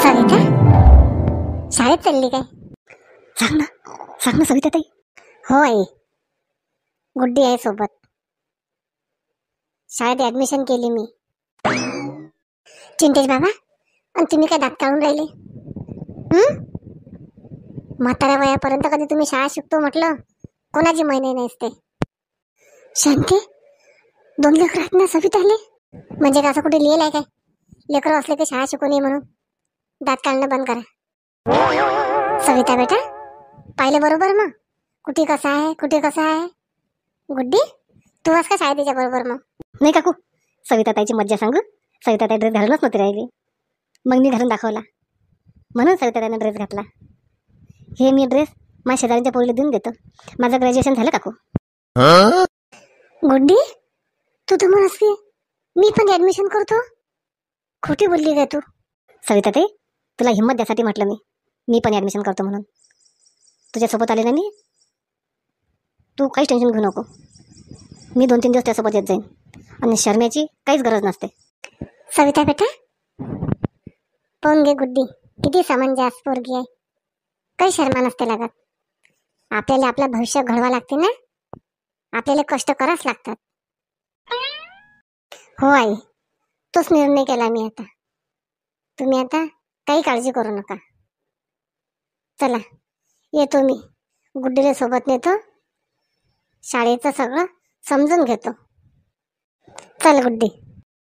सविता शाळेत चालली काय? सांग ना सविता ताई. हो आई, गुड्डी आहे सोबत. शाळेत ऍडमिशन केली मी. चिंतेश बाबा, आणि तुम्ही काय दात काढून राहिले? म्हाताऱ्या वयापर्यंत कधी तुम्ही शाळा शिकतो म्हटलं? कोणाची महिने नसते. शांती, 2 लेकरं आहेत ना सविता आले? म्हणजे का असं कुठे लिहिलं आहे काय? लेकरं असले की शाळा शिकू नये म्हणून? दात काढणं बंद करा. सविता बेटा, पाहिलं बरोबर मग कुठे कसं आहे? गुड्डी, तू वास का शाळेत तिच्या बरोबर? मग नाही काकू, सविता ताईची मज्जा सांगू. सविता ताई ड्रेस घालूनच नव्हती राहिली, मग मी घालून दाखवला म्हणून सविता ताईने ड्रेस घातला. हे मी ड्रेस माझ्या शेजारीच्या पोरीला देऊन देतो. माझं ग्रॅज्युएशन झालं काकू. गुड्डी, तू तर म्हणस की मी पण ऍडमिशन करतो. खोटी बोलली काय तू? सविता ताई, तुला हिंमत द्यासाठी म्हटलं मी पण ऍडमिशन करतो म्हणून. तुझ्यासोबत आले ना मी, तू काहीच टेन्शन घेऊ नको. मी 2-3 दिवस त्यासोबत येत जाईन आणि शर्मेची काहीच गरज नसते. सविता बेटा, पाहून घे गुड्डी, किती समंजस पोरगी आहे. काही शर्मा नसते लागत. आपल्याला आपलं भविष्य घडवा लागते ना, आपल्याला कष्ट करावंच लागतात. हो आई, तोच निर्णय केला मी आता. तुम्ही आता काही काळजी करू नका. चला येतो मी, गुड्डीला सोबत नेतो, शाळेचं सगळं समजून घेतो. चल गुड्डी.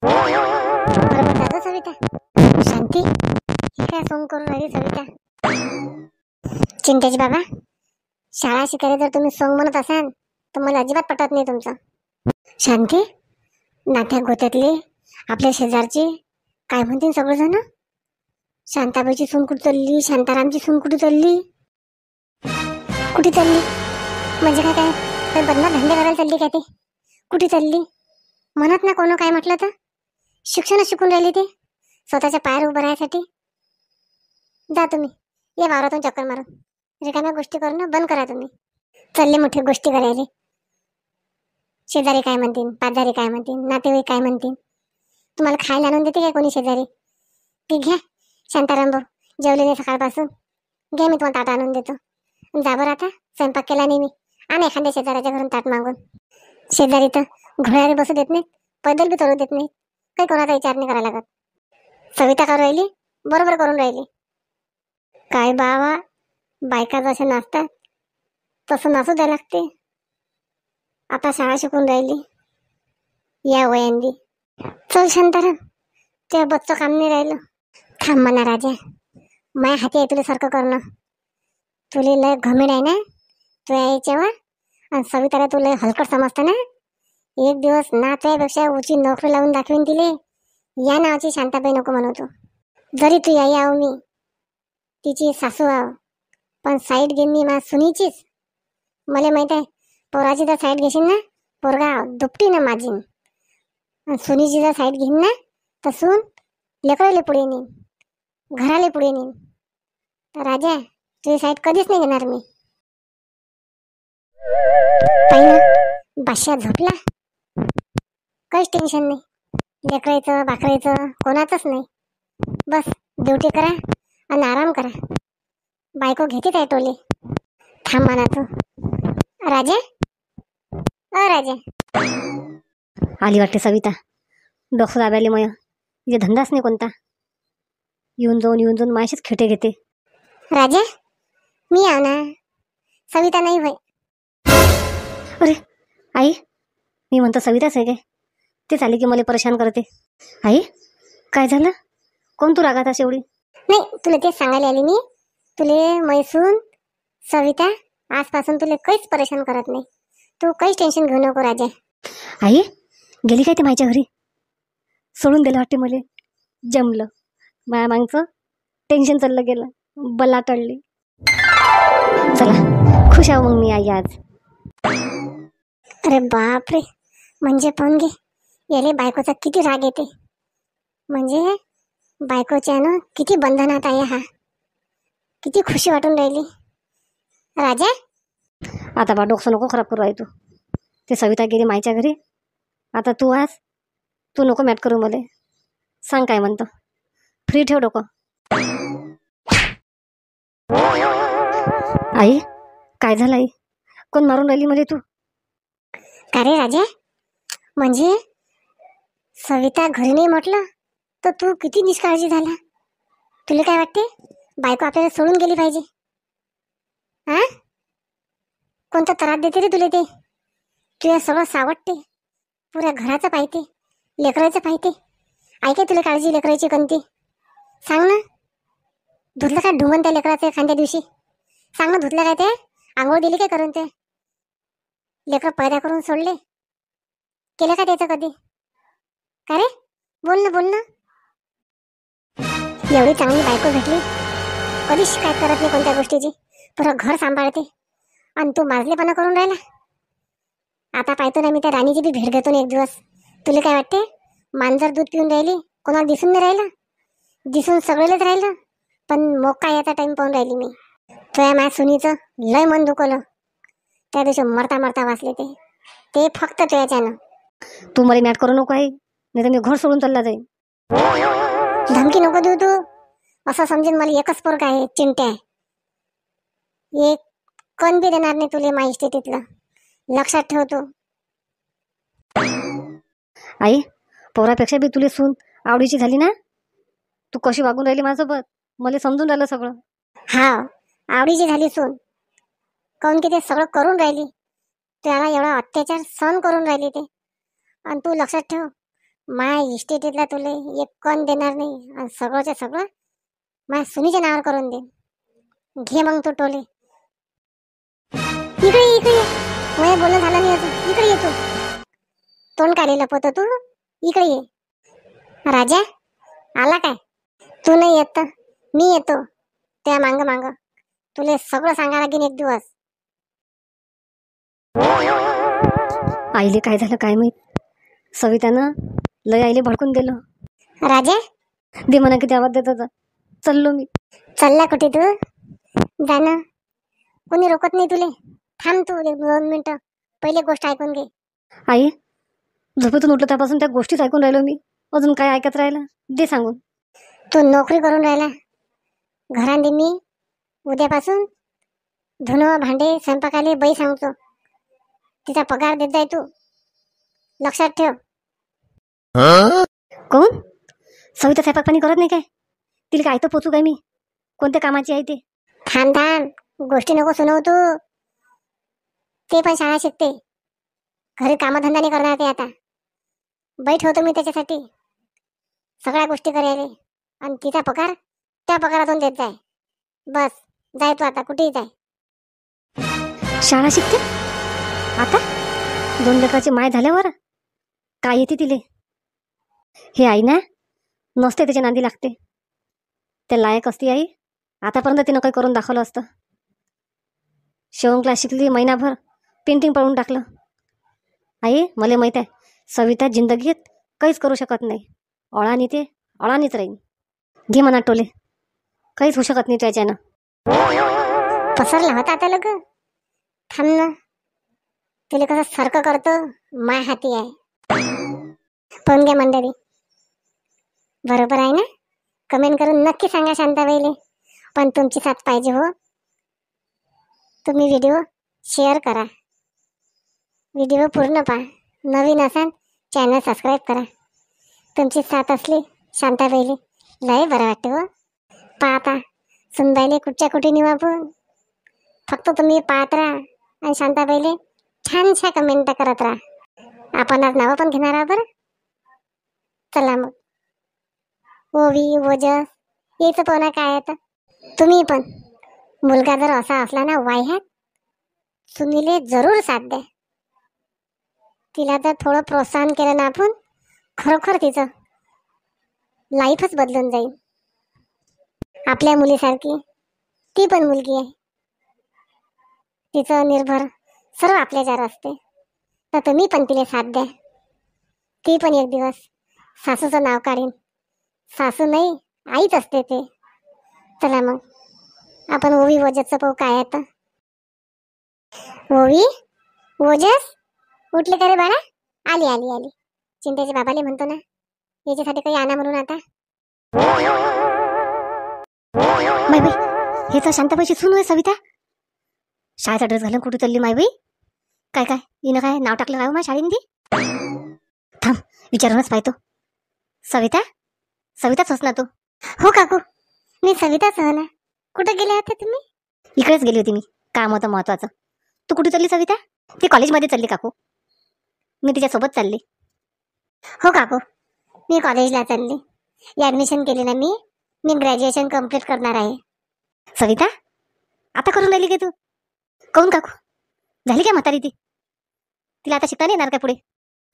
बरोबर दादा सविता. शांती, ही काय सोंग करून राहिली सविता? चिंतेश बाबा, शाळा शिकायला जर तुम्ही सोंग म्हणत असाल तर मला अजिबात पटत नाही तुमचं. शांती, नात्या गोत्यातले आपल्या शेजारचे काय म्हणतील सगळेजण? शांताबाईची सून कुठे चालली, शांतारामची सून कुठे चालली? कुठे चालली म्हणजे काय बदला धंदे करायला चालली काय? ते कुठे चालली म्हणत ना? कोण काय म्हटलं तर शिक्षण शिकून राहिली ते स्वतःच्या पायावर उभं राहायसाठी. जा तुम्ही, या वावरातून चक्कर मारून. रिकाम्या गोष्टी करणं बंद करा तुम्ही. चालले मोठी गोष्टी करायला. शेजारी काय म्हणतील, पाजारी काय म्हणतील, नातेवाईक काय म्हणतील? तुम्हाला खायला आणून देते काय कोणी शेजारी? ती घ्या शांताराम भाऊ, जेवलेले सकाळपासून. घ्या, मी तुम्हाला ताट आणून देतो. जा बरं, आता स्वयंपाक केला नाही मी. आणि एखाद्या शेजाऱ्याच्या घरून ताट मागून. शेजारी तर घोड्यावर बसू देत नाहीत, पैदल बी चढू देत नाहीत. काही कोणाचा विचार नाही करायला लागत. सविता करून राहिली, बरोबर करून राहिली. काय बाबा, बायका जसे नाचतात तसं नाचू द्या लागते. आता शाळा शिकून राहिली या वयांदी. चल शांताराम, ते बच्चं काम नाही राहिलं. थांब म्हणा राजा, माझ्या हाती आहे तुला सारखं करणं. तुला लय घमेड आहे ना तू यायच्यावर, आणि सविताला तू लय हलकट समजतं ना. एक दिवस ना तुझ्यापेक्षा उची नोकरी लावून दाखवीन तिले. या नावाची शांताबाई नको म्हणतो. जरी तू याई आहो, मी तिची सासू आहो, पण साईड घेईन मी माझ्या सुनीचीच. मला माहित आहे, पोराची जर साईड घेशील ना, पोरगा दुपटी ना माझीन. सुनीची जर साईड घेईन ना, तर सून लेकराले पुढे नेईन, घराले पुढे नेईन. तर राजा, तुझी साईड कधीच नाही घेणार मी. पाहिलं, बादशाह झोपला, काहीच टेन्शन नाही. लेकरायचं बाकरायचं कोणाचंच नाही. बस ड्युटी करा आणि आराम करा. बायको घेते काय टोले. थांब म्हणा तू राजा. राजा आली वाटते सविता. डोकं दाबायले मय, तिथे धंदाच नाही कोणता. येऊन जाऊन मायाशीच खेटे घेते. राजा, मी आव ना, सविता नाही होय. अरे आई, मी म्हणतो सविताच आहे काय? तेच आली की मला परेशान करते. आई, काय झालं? कोण तू रागात अशी एवढी? नाही, तुला तेच सांगायला आली मी. तुले मैसून सविता आजपासून तुला काहीच परेशान करत नाही. तू काहीच टेन्शन घेऊ नको राजा. आई, गेली काय ते माझ्या घरी? सोडून दिलं वाटते मला. जमलं, माया मागचं टेन्शन चाललं गेलं, बला टळली. चला, खुश आहो मग मी आई आज. अरे बापरे, म्हणजे पण घे, याले बायकोचा किती राग येते. म्हणजे बायकोच्या ना किती बंधनात आहे हा. किती खुशी वाटून राहिली. राजा, आता बा डोकं नको खराब करू. आहे तू, ते सविता गेली मायच्या घरी. आता तू आज तू नको मॅट करू मला. सांग काय म्हणतो, फ्री ठेव डोकं. आई काय झालं आई? कोण मारून राहिली मला तू? का रे राजा, म्हणजे सविता घरी नाही म्हटलं तर तू किती निष्काळजी झाला. तुला काय वाटते बायको आपल्याला सोडून गेली पाहिजे? हा, कोणता त्रास देते रे तुला ते? तुला सगळं सावटते, पुऱ्या घराचं पाहिते, लेकराचं पाहिते. ऐके तुला काळजी लेकराची कोणती? सांग ना. धुतलं काय ढुमन त्या लेकराचं एखाद्या दिवशी? सांग ना, धुतलं काय ते? आंघोळ दिली काय करून? ते लेकर पैदा करून सोडले, केलं का त्याचं कधी? का रे, बोल ना बोल ना. एवढी चांगली बायको भेटली, कधी शिकायत करत नाही कोणत्या गोष्टीची, पुरं घर सांभाळते, आणि तू माजलेपणा करून राहिला. आता पाहतो ना मी त्या राणीची बी भेट घेतो ना एक दिवस. तुला काय वाटते मांजर दूध पिऊन राहिली, कोणाला दिसून नाही राहिलं? दिसून सगळेच राहिलं, पण मोका याचा टाइम पाहून राहिली मी. तुझ्या माझ्या सुनीचं लय मन दुखवलं त्या दिवशी, मरता मरता वाचले ते फक्त तुझ्याच्यानं. तू मला मॅट करू नको आई, नाही तर मी घर सोडून चालला जाईन. धमकी नको देऊ तू. असं समजेन मला एकच पोरगा आहे, चिंट्या आहे. एक कण बी देणार नाही तुले माझ्या इस्टेटीतलं, लक्षात ठेव तू. आई पोरापेक्षा बी तुले सून आवडीची झाली ना. तू कशी वागून राहिली माझ्यासोबत, मला समजून राहिलं सगळं. हा, आवडीची झाली सून. काऊन की ते सगळं करून राहिली, त्याला एवढा अत्याचार सहन करून राहिली ते. आणि तू लक्षात ठेव, माझ्या इस्टेटीतला तुले एक कण देणार नाही, आणि सगळंच्या सगळं माझ्या सुनीच्या नावावर करून दे. घे मग तू टोले. इकडे इकडे ये, माझ्या बोलणं झालं नाही अजून. इकडे ये तू. तोंड काढे लपवतो तू, इकडे ये. राजा आला काय? तू नाही येत तर मी येतो त्या मांग मांग. तुले सगळं सांगा लागेल एक दिवस. आईले काय झालं काय माहित, सवितानं लय आईले भडकून दिलं. राजा दे म्हणा किती आवाज देत होता. चाललो मी. चालला कुठे तू? जाणं कोणी रोकत नाही तुले. थांब तू 2 मिनिटं, पहिले गोष्ट ऐकून घे. आई झोपेतून उठलं त्यापासून त्या गोष्टीच ऐकून राहिलो मी, अजून काय ऐकत राहिलं दे सांगून. तू नोकरी करून राहिला घरांनी, मी उद्यापासून धुणं भांडे स्वयंपाकाले बाई सांगतो, तिचा पगार देत जाय तू, लक्षात ठेव. कोण? सविता स्वयंपाक पाणी करत नाही काय? तिला काय तर पोचू काय मी? कोणत्या कामाची आहे ते? थांब थांब, गोष्टी नको सुनव तू. ते पण शाळा शिकते, घरी कामधंदा नाही करणार ते. आता बैठ होतो मी त्याच्यासाठी, सगळ्या गोष्टी करायला. आणि तिचा पगार त्या पगारातून देत जाय. बस जाय तू, आता कुठेही जाय. शाळा शिकते आता? 2 लेकराची माय झाल्यावर काय येते तिले? हे आई ना नसते त्याच्या नांदी लागते. ते लायक असती आई, आतापर्यंत तिनं काही करून दाखवलं असतं. शिवण क्लास शिकली, महिनाभर पेंटिंग पळून टाकलं. आई मला माहीत आहे सविता जिंदगीत काहीच करू शकत नाही. अळानी ते अळानीच राहीन. घे म्हणा टोले, काहीच होऊ शकत नाही त्याच्यानं. पसरला होता आता लग. थांब ना, तुला कसं सारखं करतो माय हाती आहे. पण घ्या मंडळी, बरोबर आहे ना? कमेंट करून नक्की सांगा शांताबाईले. पण तुमची साथ पाहिजे हो. तुम्ही व्हिडिओ शेअर करा, व्हिडिओ पूर्ण पहा. नवीन असाल चॅनल सबस्क्राईब करा. तुमची साथ असली शांताबाईले लय बरं वाटते हो. पाहता सुनबाईले कुठच्या कुठे नेऊ आपण. फक्त तुम्ही पाहत राहा आणि शांताबाईले छानशा कमेंट करत राहा. आपण आज नावं पण घेणार आहोत बरं. चला मग, ओवी ओजस याचं पोना काय आता. तुम्ही पण मुलगा जर असा असला ना वाह्यात, सुनीले जरूर साथ द्या. तिला जर थोडं प्रोत्साहन केलं ना आपण, खरोखर तिचं लाईफच बदलून जाईल. आपल्या मुलीसारखी ती पण मुलगी आहे, तिचं निर्भर सर्व आपल्याच्यावर असते. तर तुम्ही पण तिला साथ द्या. ती पण एक दिवस सासूचं नाव काढीन. सासू नाही आईच असते ते. चला मग आपण ओवी ओजसचं पाहू काय आता. ओवी ओजस उठले का रे बाळा? आली आली आली. चिंतेच्या बाबाले म्हणतो ना याच्यासाठी काही आणा म्हणून. आता बाई बाई, हे तर शांताबाईची सून होय सविता. शाळेचा ड्रेस घालून कुठे चालली माय बाई? काय काय हिनं काय नाव टाकलं काय माझ्या शाळेमध्ये? थांब, विचारूनच पाहतो. सविता, सविताच होस ना तू? हो काकू, मी सविता सहना. कुठं गेले आता तुम्ही? इकडेच गेली होती मी, काम होतं महत्वाचं. तू कुठे चालली सविता? ती कॉलेजमध्ये चालली काकू, मी तिच्यासोबत चालली. हो काकू, मी कॉलेजला चालली. ॲडमिशन केली ना मी ग्रॅज्युएशन कम्प्लीट करणार आहे. सविता, आता करून राहिली का तू? काहून काकू, झाली काय म्हातारी ती? तिला आता शिकता नाही येणार का पुढे?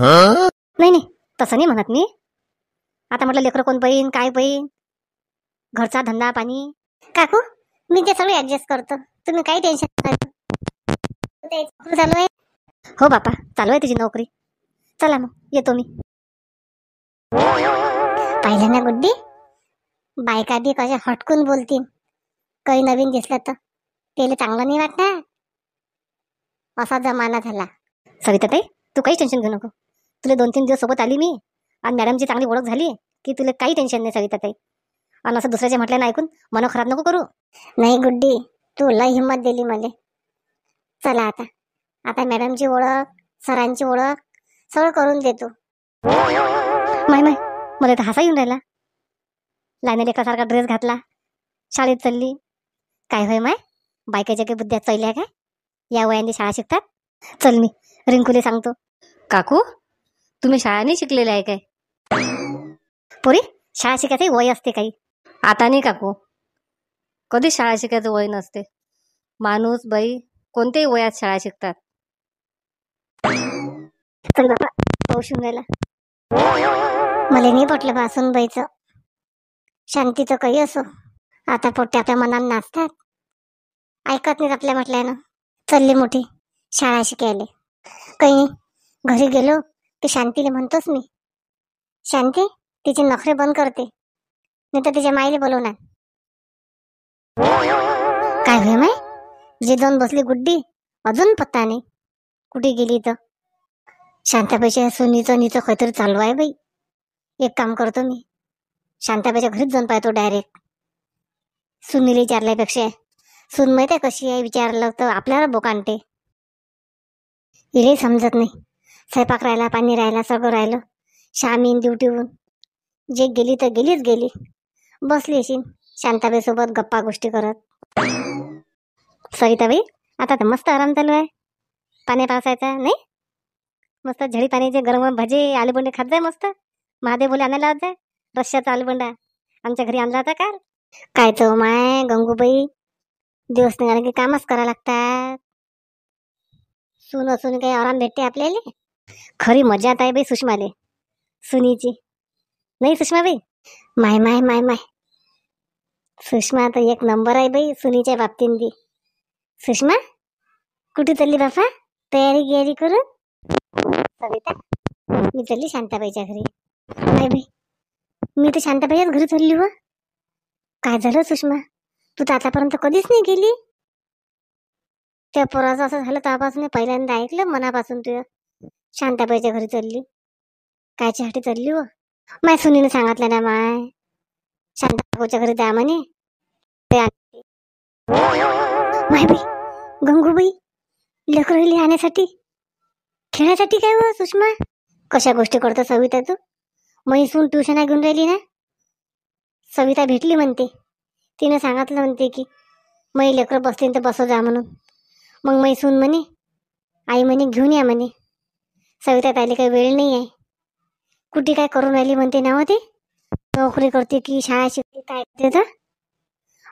नाही नाही, तसं नाही म्हणत मी. आता म्हटलं लेकरं कोण पाहिन, काय पाहिन, घरचा धंदा पाणी. काकू, मी ते सगळं ऍडजस्ट करतो, तुम्ही काही टेन्शन नका. चालू आहे. हो बापा, चालू आहे तुझी नोकरी. चला मग येतो मी. पाहिलं ना गुड्डी, बायका बी कशा हटकून बोलतील. काही नवीन दिसलं तर त्याला चांगलं नाही वाटणार. असा जमाना झाला. सविता ताई, तू काही टेन्शन घेऊ नको. तुला 2-3 दिवस सोबत आली मी आणि मॅडमची चांगली ओळख झाली की तुला काही टेन्शन नाही सविता ताई. आणि असं दुसऱ्याच्या म्हटल्यानं ऐकून मन खराब नको करू. नाही गुड्डी, तू लय हिंमत दिली मला. चला आता, आता मॅडमची ओळख, सरांची ओळख सगळं करून देतो. माय माय, मला तर हसा येऊन राहिला. लायना लेकरासारखा ड्रेस घातला, शाळेत चालली. काय होय माय, बायकाच्या काही बुद्ध्यात चैल्या काय? या वयाने शाळा शिकतात. चल मी रिंकूले सांगतो. काकू, तुम्ही शाळा नाही शिकलेले आहे काय? पोरी, शाळा शिकायचं वय असते काही? आता नाही काकू, कधी शाळा शिकायचं वय नसते. माणूस बाई कोणत्याही वयात शाळा शिकतात. चल बाबा, पाऊस येऊन राहिला. मला नाही पटलं पासून बाईचं. शांतीचं काही असो, आता पोट्टे आपल्या मनात नाचतात, ऐकत नाहीत आपल्या म्हटल्यानं. चालली मोठी शाळा शिकायला. काही घरी गेलो की शांतीला म्हणतोच मी, शांती तिचे नखरे बंद करते, नाही तर तिच्या माईला बोलवणार. काय होय माय, जे जाऊन बसली गुड्डी, अजून पत्ता नाही कुठे गेली. तर शांताबाईच्या सुनीचं नीचं काहीतरी चालू आहे बाई. एक काम करतो मी, शांताबाईच्या घरीच जाऊन पाहतो डायरेक्ट. सुनीला विचारल्यापेक्षा सून माहिती आहे कशी आहे, विचारलं तर आपल्याला बोकांटे. हिलाही समजत नाही, स्वयंपाक राहिला, पाणी राहिला, सगळं राहिलं. शामीन ड्युटीहून जे गेली तर गेलीच गेली. बसली अशी शांताबाई सोबत गप्पा गोष्टी करत. सविताबाई, आता तर मस्त आराम चालू आहे पाण्या पावसाचा, नाही? मस्त झडी पाण्याचे गरम भजे आलूबंडे खात जाय मस्त. महादेव बोले आणायला लावत जाय रश्श्याचा आलूबंडा, आमच्या घरी आणला होता काल. काय तो माय गंगूबाई, दिवस निघाले की कामच करा लागतात. सून असून काही आराम भेटते आपल्याला? खरी मजा आहे बाई सुषमाले सुनीची, नाही सुषमाबाई? माय माय माय माय, सुषमा तर एक नंबर आहे बाई सुनीच्या बाबतीत. सुषमा कुठे चालली बापा, तयारी गियारी करून? सविता, मी चालली शांताबाईच्या घरी. नाही बाई, मी तर शांताबाईच्याच घरी चालली. व काय झालं सुषमा, तू तर आतापर्यंत कधीच नाही गेली. त्या पोराचं असं झालं तेव्हापासून पहिल्यांदा ऐकलं मनापासून तुझं शांताबाईच्या घरी चालली. कायच्यासाठी चालली? व माय सुनीने सांगितलं ना माय, शांताबाईच्या घरी द्या म्हणे. माय बाई गंगूबाई, लेकरं आणण्यासाठी खेळासाठी काय व सुषमा? कशा गोष्टी करतो सविता तू? मैसून ट्युशन घेऊन राहिली ना. सविता भेटली म्हणते, तिने सांगितलं म्हणते की मै लेकरं बसतील तर बसव जा म्हणून. मग मैसून म्हणे, आई म्हणे घेऊन या म्हणे. सविता ताईला काही वेळ नाही आहे, कुठे काय करून राहिली म्हणते ना. ते नोकरी करते की शाळा शिकते काय करते तर?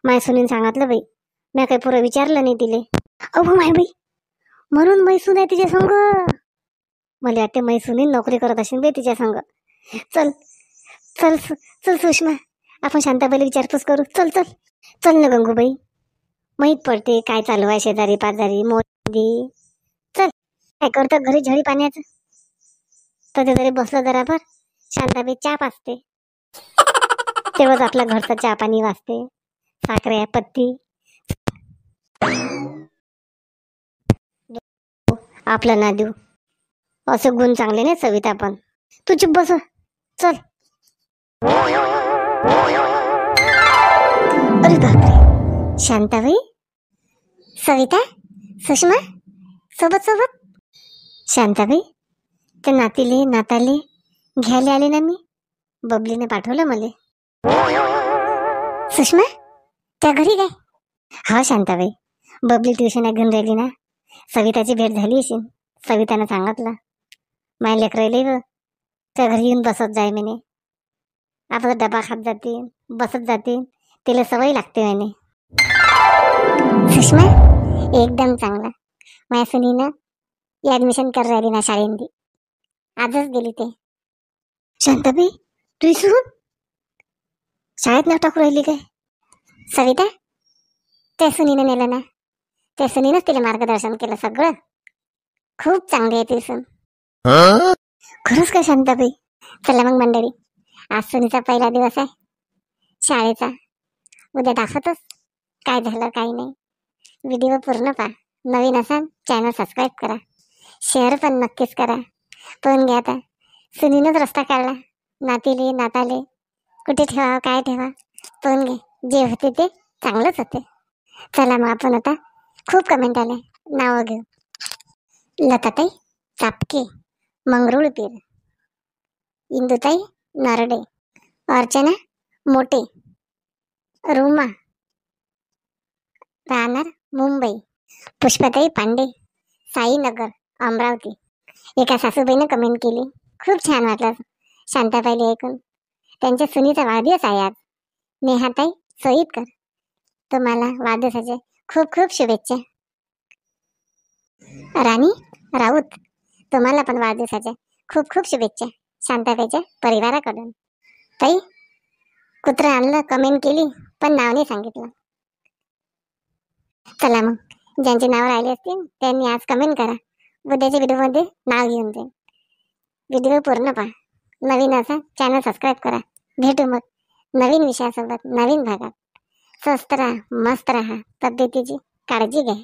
माय सुनीन सांगितलं बाई, मी काही पुरं विचारलं नाही तिले. अहो माय बाई, म्हणून मैसून आहे तिच्या संग. मला वाटते मैसूनी नोकरी करत असेल बाई तिच्या संग. चल चल चल सुषमा, आपण शांताबाईला विचारपूस करू. चल चल चल ना गंगूबाई, माहीत पडते काय चालू आहे शेजारी पाजारी मोदी. चल, काय करतं घरी झडी पाण्याचं, तर तरी बसलं जराभर. शांताबाई चहा पाचते, तेव्हाच आपला घरचा चहा पाणी वाजते, साखरे पत्ती. आपलं ना देऊ असं गुण चांगले नाही सविता. पण तू चुप बस, चल. अरे बापरे, शांताबाई, सविता सुषमा सोबत सोबत शांताबाई त्या नाताले घ्यायला आले ना मी. बबलीने पाठवलं मला. सुषमा त्या घरी काय? हा शांताबाई, बबली ट्युशन घेऊन राहिली ना. सविताची भेट झाली असेल. सवितानं सांगितलं माझ्या लेकरायले व त्या घरी येऊन बसत जाय म्हणे. आपला डबा खात जाते, बसत जाते, तिला सवय लागते म्हणे. सुषमा एकदम चांगला. माझ्या सुनीनं ऍडमिशन कर राहिली ना शाळेमध्ये. आजच गेली ते. शांताबाई तू सून शाळेत नाव टाकू राहिली काय? सविता त्या सुनीनं नेलं ना. त्या सुनीनंच तिला मार्गदर्शन केलं सगळं. खूप चांगली आहे ती सून. खरंच काय शांताबाई? चला मग मंडळी, आज सुनीचा पहिला दिवस आहे शाळेचा. उद्या दाखवतोच काय झालं काय नाही. व्हिडिओ पूर्ण पहा. नवीन असाल चॅनल सबस्क्राईब करा, शेअर पण नक्कीच करा. पण घ्या आता सुनीनंच रस्ता काढला. नाताले कुठे ठेवा काय ठेवा पण घे. जे होते ते चांगलंच होते. चला मग आपण आता खूप कमेंट आले, नावं घेऊ. लताताई चापके, मंगरुळपीर, इंदुताई नरडे, अर्चना मोटे, रुमा राहणार मुंबई, पुष्पाताई पांडे, साईनगर अमरावती. एका सासूबाईनं कमेंट केली. खूप छान वाटलं शांताबाईला ऐकून. त्यांच्या सुनीचा वाढदिवस आहे आज. नेहाताई सोईतकर, तुम्हाला वाढदिवसाच्या खूप खूप शुभेच्छा. राणी राऊत, तुम्हाला पण वाढदिवसाच्या खूप खूप शुभेच्छा शांताबाईच्या परिवाराकडून. ताई कुत्रा आणलं कमेंट केली पण नाव नाही सांगितलं. चला मग ज्यांचे नाव राहिले असतील त्यांनी आज कमेंट करा. उद्याच्या व्हिडिओमध्ये नाव घेऊन जाईल. व्हिडिओ पूर्ण पहा. नवीन असा चॅनल सबस्क्राईब करा. भेटू मग नवीन विषयासोबत नवीन भागात. स्वस्त राहा, मस्त राहा, तब्येतीची काळजी घ्या.